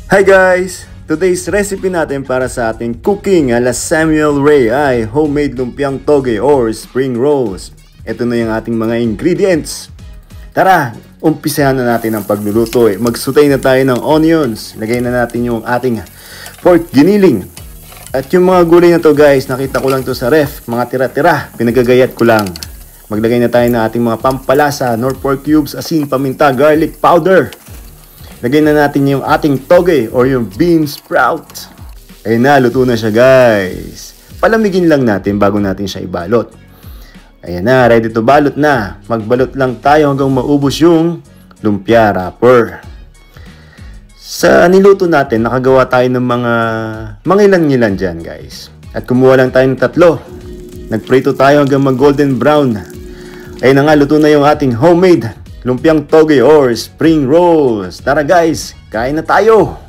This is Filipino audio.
Hi guys! Today's recipe natin para sa ating cooking ala Samuel Ray ay homemade lumpiang toge or spring rolls. Ito na yung ating mga ingredients. Tara, umpisahan na natin ang pagluluto. Magsutay na tayo ng onions. Lagay na natin yung ating pork giniling. At yung mga gulay na to guys, nakita ko lang to sa ref. Mga tira-tira, pinagagayat ko lang. Maglagay na tayo ng ating mga pampalasa, nor pork cubes, asin, paminta, garlic powder. Lagay na natin yung ating toge or yung bean sprout. Ayun na, luto na siya guys. Palamigin lang natin bago natin siya ibalot. Ayan na, ready to balot na. Magbalot lang tayo hanggang maubos yung lumpia wrapper. Sa niluto natin, nakagawa tayo ng mga ilan-ilan dyan guys. At kumuha lang tayo ng 3. Nagprito tayo hanggang mag golden brown. Ayun na nga, luto na yung ating homemade lumpiang toge or spring rolls. Tara guys, kain na tayo!